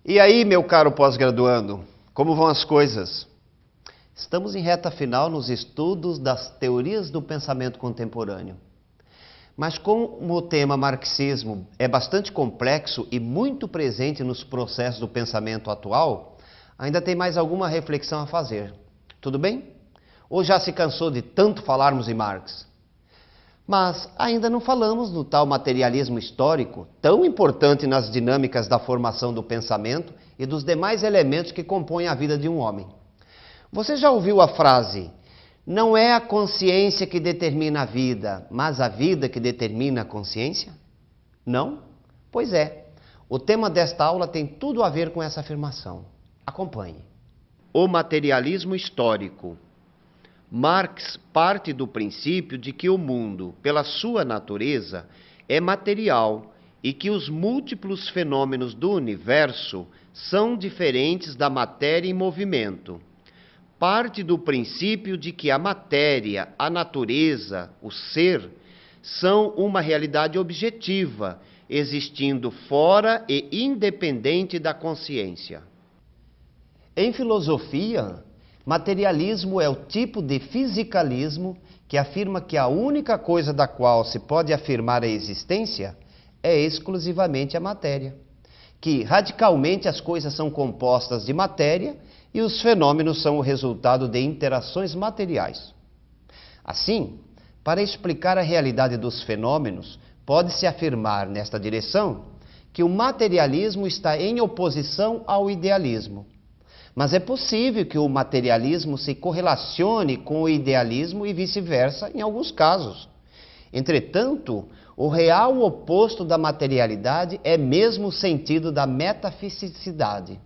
E aí, meu caro pós-graduando, como vão as coisas? Estamos em reta final nos estudos das teorias do pensamento contemporâneo. Mas como o tema marxismo é bastante complexo e muito presente nos processos do pensamento atual, ainda tem mais alguma reflexão a fazer. Tudo bem? Ou já se cansou de tanto falarmos em Marx? Mas ainda não falamos no tal materialismo histórico, tão importante nas dinâmicas da formação do pensamento e dos demais elementos que compõem a vida de um homem. Você já ouviu a frase: não é a consciência que determina a vida, mas a vida que determina a consciência? Não? Pois é. O tema desta aula tem tudo a ver com essa afirmação. Acompanhe. O materialismo histórico. Marx parte do princípio de que o mundo, pela sua natureza, é material e que os múltiplos fenômenos do universo são diferentes da matéria em movimento. Parte do princípio de que a matéria, a natureza, o ser, são uma realidade objetiva, existindo fora e independente da consciência. Em filosofia, materialismo é o tipo de fisicalismo que afirma que a única coisa da qual se pode afirmar a existência é exclusivamente a matéria, que radicalmente as coisas são compostas de matéria e os fenômenos são o resultado de interações materiais. Assim, para explicar a realidade dos fenômenos, pode-se afirmar nesta direção que o materialismo está em oposição ao idealismo. Mas é possível que o materialismo se correlacione com o idealismo e vice-versa em alguns casos. Entretanto, o real oposto da materialidade é mesmo o sentido da metafisicidade.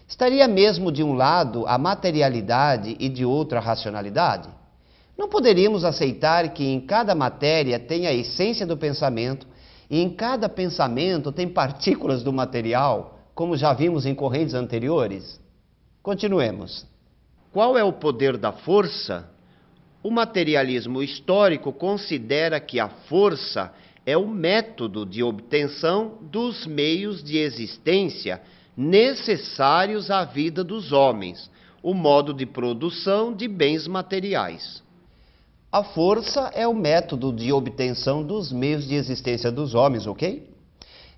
Estaria mesmo de um lado a materialidade e de outro a racionalidade? Não poderíamos aceitar que em cada matéria tem a essência do pensamento e em cada pensamento tem partículas do material, como já vimos em correntes anteriores? Continuemos. Qual é o poder da força? O materialismo histórico considera que a força é o método de obtenção dos meios de existência necessários à vida dos homens, o modo de produção de bens materiais. A força é o método de obtenção dos meios de existência dos homens, ok?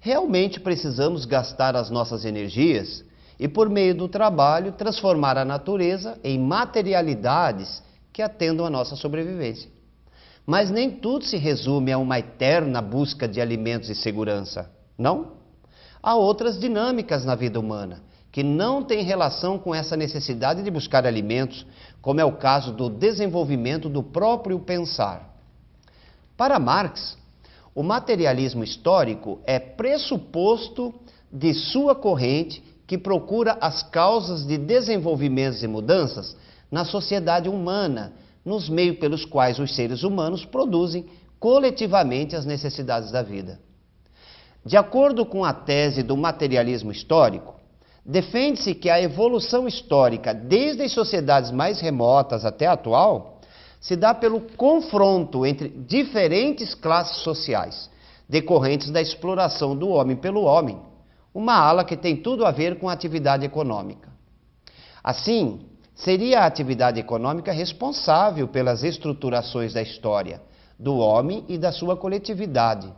Realmente precisamos gastar as nossas energias e, por meio do trabalho, transformar a natureza em materialidades que atendam à nossa sobrevivência. Mas nem tudo se resume a uma eterna busca de alimentos e segurança, não? Há outras dinâmicas na vida humana que não têm relação com essa necessidade de buscar alimentos, como é o caso do desenvolvimento do próprio pensar. Para Marx, o materialismo histórico é pressuposto de sua corrente que procura as causas de desenvolvimentos e mudanças na sociedade humana, nos meios pelos quais os seres humanos produzem coletivamente as necessidades da vida. De acordo com a tese do materialismo histórico, defende-se que a evolução histórica, desde as sociedades mais remotas até a atual, se dá pelo confronto entre diferentes classes sociais, decorrentes da exploração do homem pelo homem, uma ala que tem tudo a ver com a atividade econômica. Assim, seria a atividade econômica responsável pelas estruturações da história, do homem e da sua coletividade,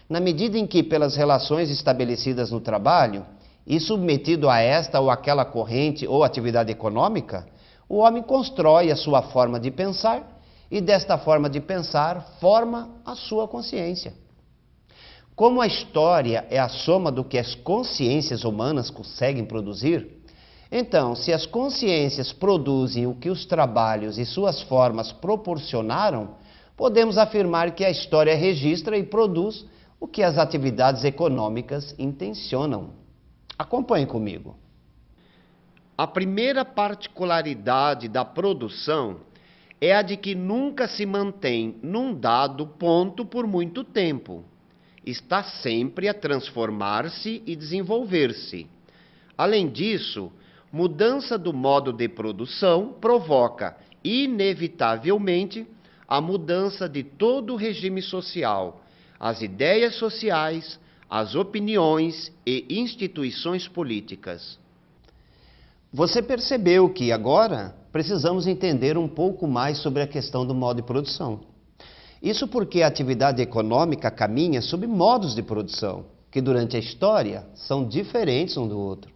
na medida em que, pelas relações estabelecidas no trabalho, e submetido a esta ou aquela corrente ou atividade econômica, o homem constrói a sua forma de pensar e, desta forma de pensar, forma a sua consciência. Como a história é a soma do que as consciências humanas conseguem produzir, então, se as consciências produzem o que os trabalhos e suas formas proporcionaram, podemos afirmar que a história registra e produz o que as atividades econômicas intencionam. Acompanhe comigo. A primeira particularidade da produção é a de que nunca se mantém num dado ponto por muito tempo. Está sempre a transformar-se e desenvolver-se. Além disso, mudança do modo de produção provoca, inevitavelmente, a mudança de todo o regime social, as ideias sociais, as opiniões e instituições políticas. Você percebeu que agora precisamos entender um pouco mais sobre a questão do modo de produção. Isso porque a atividade econômica caminha sob modos de produção, que durante a história são diferentes um do outro.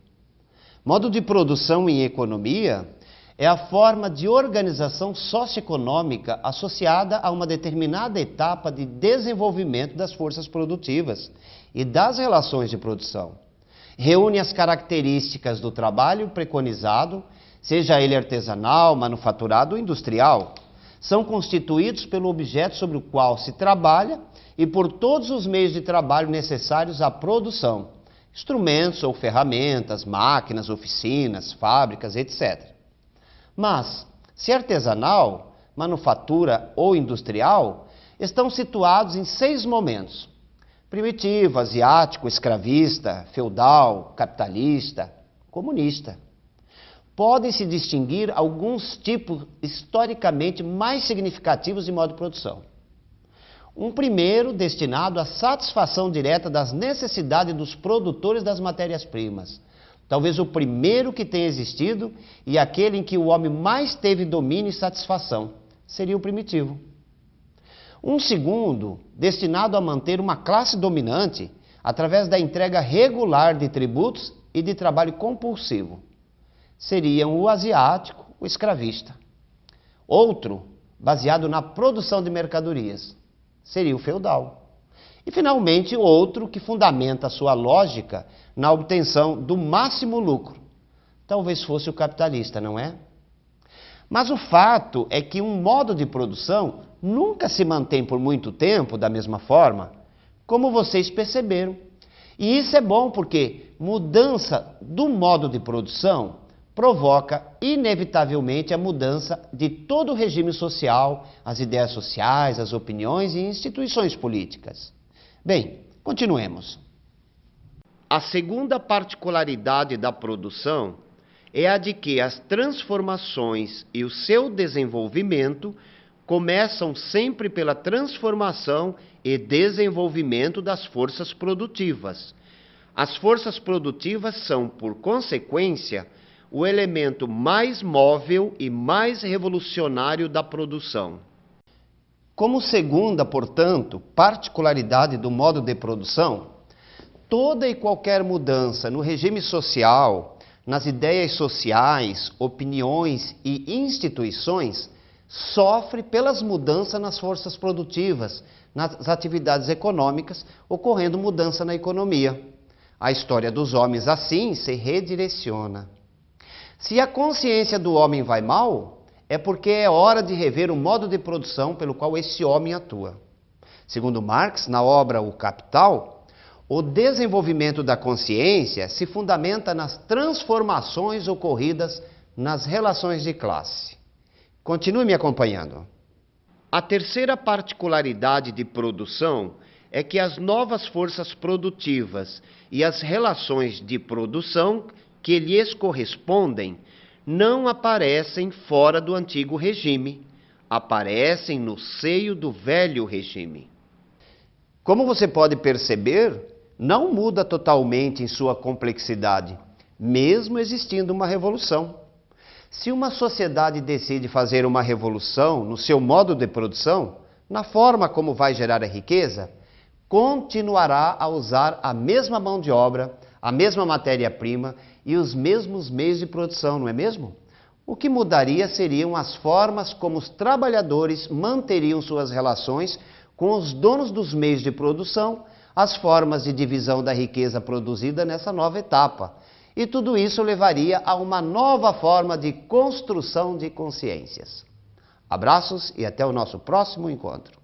Modo de produção em economia é a forma de organização socioeconômica associada a uma determinada etapa de desenvolvimento das forças produtivas e das relações de produção. Reúne as características do trabalho preconizado, seja ele artesanal, manufaturado ou industrial. São constituídos pelo objeto sobre o qual se trabalha e por todos os meios de trabalho necessários à produção, instrumentos ou ferramentas, máquinas, oficinas, fábricas, etc. Mas, se artesanal, manufatura ou industrial, estão situados em 6 momentos: primitivo, asiático, escravista, feudal, capitalista, comunista. Podem-se distinguir alguns tipos historicamente mais significativos de modo de produção. Um primeiro destinado à satisfação direta das necessidades dos produtores das matérias-primas. Talvez o primeiro que tenha existido e aquele em que o homem mais teve domínio e satisfação. Seria o primitivo. Um segundo, destinado a manter uma classe dominante através da entrega regular de tributos e de trabalho compulsivo. Seriam o asiático, o escravista. Outro, baseado na produção de mercadorias. Seria o feudal. E, finalmente, outro que fundamenta a sua lógica na obtenção do máximo lucro. Talvez fosse o capitalista, não é? Mas o fato é que um modo de produção nunca se mantém por muito tempo da mesma forma, como vocês perceberam. E isso é bom porque mudança do modo de produção provoca inevitavelmente a mudança de todo o regime social, as ideias sociais, as opiniões e instituições políticas. Bem, continuemos. A segunda particularidade da produção é a de que as transformações e o seu desenvolvimento começam sempre pela transformação e desenvolvimento das forças produtivas. As forças produtivas são, por consequência, o elemento mais móvel e mais revolucionário da produção. Como segunda, portanto, particularidade do modo de produção, toda e qualquer mudança no regime social, nas ideias sociais, opiniões e instituições sofre pelas mudanças nas forças produtivas, nas atividades econômicas, ocorrendo mudança na economia. A história dos homens, assim, se redireciona. Se a consciência do homem vai mal, é porque é hora de rever o modo de produção pelo qual esse homem atua. Segundo Marx, na obra O Capital, o desenvolvimento da consciência se fundamenta nas transformações ocorridas nas relações de classe. Continue me acompanhando. A terceira particularidade de produção é que as novas forças produtivas e as relações de produção que lhes correspondem não aparecem fora do antigo regime, aparecem no seio do velho regime. Como você pode perceber, não muda totalmente em sua complexidade, mesmo existindo uma revolução. Se uma sociedade decide fazer uma revolução no seu modo de produção, na forma como vai gerar a riqueza, continuará a usar a mesma mão de obra, a mesma matéria-prima e os mesmos meios de produção, não é mesmo? O que mudaria seriam as formas como os trabalhadores manteriam suas relações com os donos dos meios de produção, as formas de divisão da riqueza produzida nessa nova etapa. E tudo isso levaria a uma nova forma de construção de consciências. Abraços e até o nosso próximo encontro.